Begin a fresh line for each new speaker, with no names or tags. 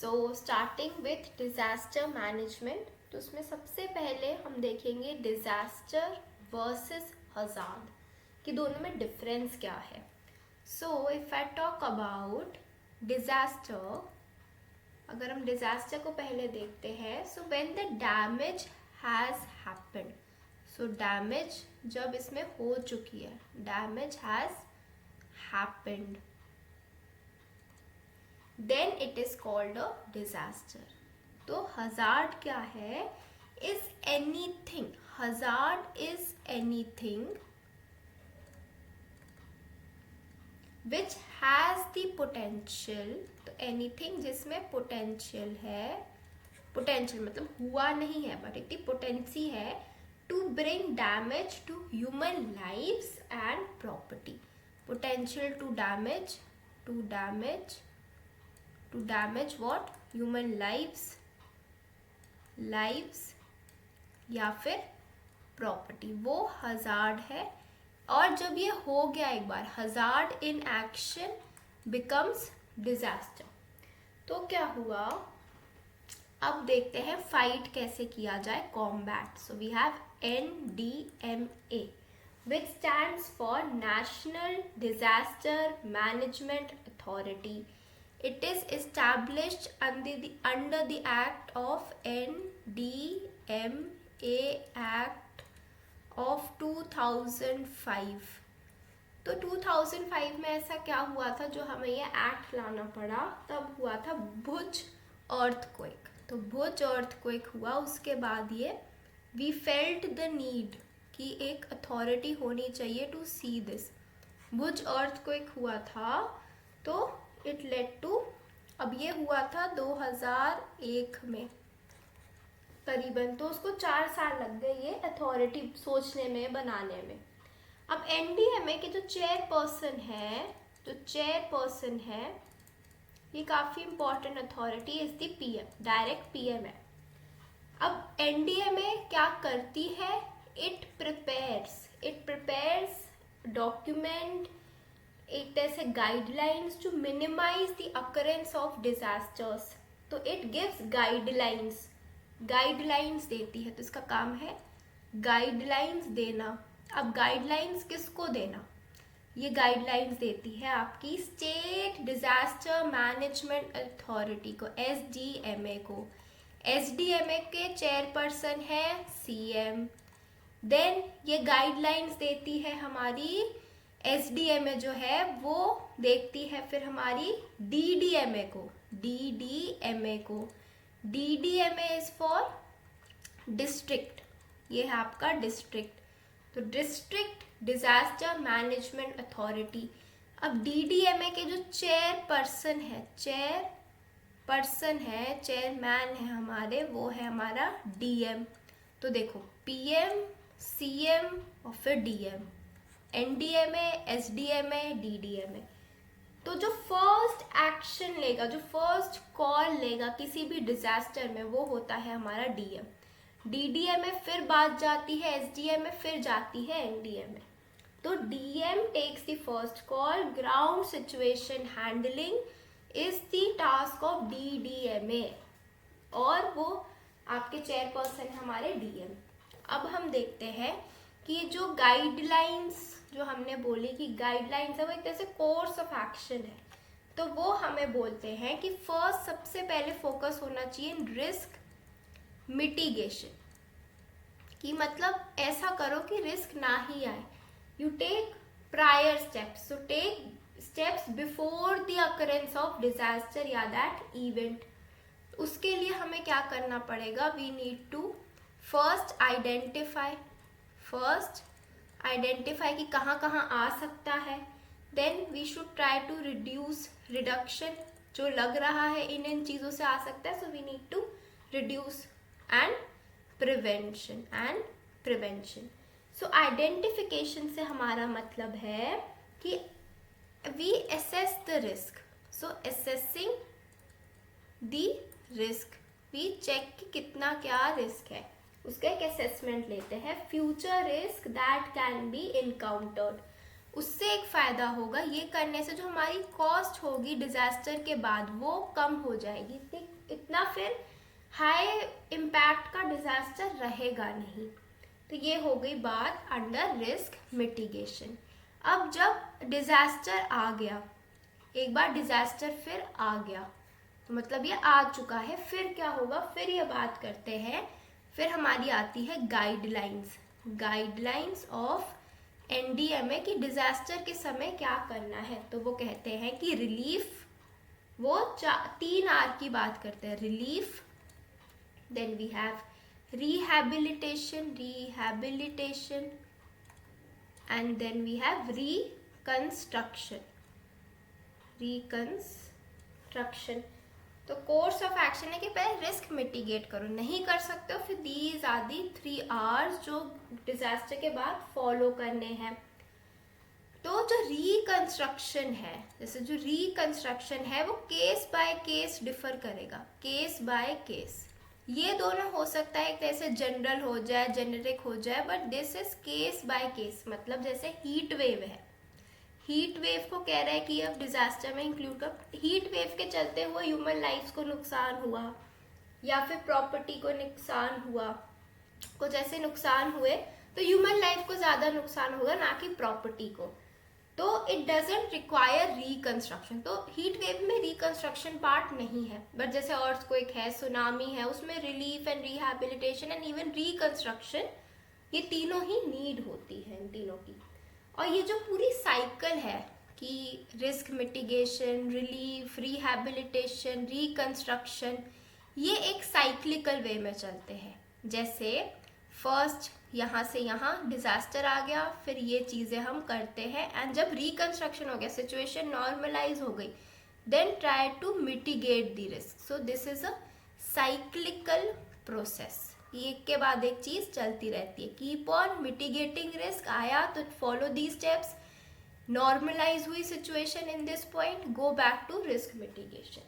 So starting with disaster management, तो उसमें सबसे पहले हम देखेंगे डिज़ास्टर वर्सेस हज़ार्ड कि दोनों में डिफरेंस क्या है. So if I talk about disaster, अगर हम डिज़ास्टर को पहले देखते हैं, so when the damage has happened, so damage जब इसमें हो चुकी है, damage has happened, then it is called a disaster. तो हजार्ड क्या है? Is anything, hazard is anything which has the potential. तो एनीथिंग जिसमें पोटेंशियल है, पोटेंशियल मतलब हुआ नहीं है बट इतनी पोटेंसी है, to bring damage to human lives and property. Potential to damage what? Human lives या फिर प्रॉपर्टी, वो हजार्ड है. और जब ये हो गया एक बार, hazard in action becomes disaster. तो क्या हुआ, अब देखते हैं फाइट कैसे किया जाए, combat. So we have NDMA which stands for National Disaster Management Authority. It is established under the Act of NDMA Act of 2005. तो 2005 में ऐसा क्या हुआ था जो हमें ये एक्ट लाना पड़ा? तब हुआ था भुज अर्थक्वेक. तो भुज अर्थक्वेक हुआ, उसके बाद ये वी फेल्ट द नीड कि एक अथॉरिटी होनी चाहिए to see this. Bhuj earthquake हुआ था तो इट लेड टू, अब ये हुआ था 2001 में करीबन, तो उसको 4 साल लग गए ये अथॉरिटी सोचने में, बनाने में. अब NDMA के जो चेयरपर्सन है, ये काफ़ी important authority is the PM, direct PM है. अब NDMA क्या करती है? इट प्रिपेयर्स डॉक्यूमेंट, एक तरह से guidelines to minimise the occurrence of disasters. तो इट गिव्स गाइडलाइंस देती है. तो इसका काम है गाइडलाइंस देना. अब गाइडलाइंस किसको देना? ये गाइडलाइंस देती है आपकी स्टेट डिजास्टर मैनेजमेंट अथॉरिटी को, SDMA को. SDMA के चेयरपर्सन है CM. देन ये गाइडलाइंस देती है हमारी SDMA जो है, वो देखती है फिर हमारी DDMA को. DDMA इज फॉर डिस्ट्रिक्ट, ये है आपका डिस्ट्रिक्ट. तो डिस्ट्रिक्ट डिजास्टर मैनेजमेंट अथॉरिटी. अब DDMA के जो चेयरपर्सन है, चेयरमैन है हमारे, वो है हमारा DM. तो देखो PM, CM और फिर DM, NDMA, SDMA, DDMA. तो जो फर्स्ट एक्शन लेगा, जो फर्स्ट कॉल लेगा किसी भी डिजास्टर में, वो होता है हमारा DM. DDMA फिर बात जाती है SDMA, फिर जाती है NDMA. तो DM takes the first call. Ground situation handling is the task of DDMA और वो आपके चेयरपर्सन हमारे DM. अब हम देखते हैं कि ये जो गाइडलाइंस जो हमने बोली कि गाइडलाइंस है, वो एक तरह से कोर्स ऑफ एक्शन है. तो वो हमें बोलते हैं कि फर्स्ट सबसे पहले फोकस होना चाहिए रिस्क मिटिगेशन, कि मतलब ऐसा करो कि रिस्क ना ही आए. You take prior steps, so take steps before the occurrence of disaster या दैट इवेंट. उसके लिए हमें क्या करना पड़ेगा? We need to first identify कि कहाँ कहाँ आ सकता है. Then we should try to reduction, जो लग रहा है इन चीज़ों से आ सकता है. So we need to reduce and prevention. So identification से हमारा मतलब है कि we assess the risk. So assessing the risk, we check कि कितना क्या रिस्क है, उसका एक असेसमेंट लेते हैं. Future risk that can be encountered, उससे एक फ़ायदा होगा, ये करने से जो हमारी कॉस्ट होगी डिज़ास्टर के बाद वो कम हो जाएगी। इतना फिर हाई इम्पैक्ट का डिज़ास्टर रहेगा नहीं। तो ये हो गई बात अंडर रिस्क मिटिगेशन। अब जब डिज़ास्टर आ गया, एक बार डिज़ास्टर फिर आ गया, तो मतलब ये आ चुका है, फिर क्या होगा, फिर ये बात करते हैं। फिर हमारी आती है गाइडलाइंस, गाइडलाइंस ऑफ एनडीएमए की डिज़ास्टर के समय क्या करना है। तो वो कहते हैं कि रिलीफ, वो 3 R की बात करते हैं, relief, then we have rehabilitation, and then we have reconstruction. तो कोर्स ऑफ एक्शन है कि पहले रिस्क मिटिगेट करो, नहीं कर सकते हो फिर दीज आर दी 3 Rs जो डिजास्टर के बाद फॉलो करने हैं। तो जो रिकंस्ट्रक्शन है, जैसे जो रिकंस्ट्रक्शन है वो केस बाय केस डिफर करेगा, केस बाय केस। ये दोनों हो सकता है, एक तरह से जनरल हो जाए, जेनेरिक हो जाए, but this is case by case. मतलब जैसे हीट वेव है, हीट वेव को कह रहा है कि अब डिजास्टर में इंक्लूड कर, हीट वेव के चलते हुए ह्यूमन लाइफ को नुकसान हुआ या फिर प्रॉपर्टी को नुकसान हुआ, कुछ ऐसे नुकसान हुए, तो ह्यूमन लाइफ को ज़्यादा नुकसान होगा ना कि प्रॉपर्टी को। तो इट डजेंट रिक्वायर रिकंस्ट्रक्शन। तो हीट वेव में रिकंस्ट्रक्शन पार्ट नहीं है, बट जैसे अर्थक्वेक है, सुनामी है, उसमें relief and rehabilitation and even reconstruction, ये तीनों ही नीड होती है इन तीनों की। और ये जो पूरी साइकिल है कि risk mitigation, relief, rehabilitation, reconstruction, ये एक साइक्लिकल वे में चलते हैं। जैसे फर्स्ट यहाँ से यहाँ डिजास्टर आ गया, फिर ये चीज़ें हम करते हैं, एंड जब रिकंस्ट्रक्शन हो गया, सिचुएशन नॉर्मलाइज हो गई, then try to mitigate the risk. So this is a cyclical process, एक के बाद एक चीज़ चलती रहती है। कीप ऑन मिटिगेटिंग रिस्क, आया तो फॉलो दी स्टेप्स, नॉर्मलाइज हुई situation in this point, go back to risk mitigation.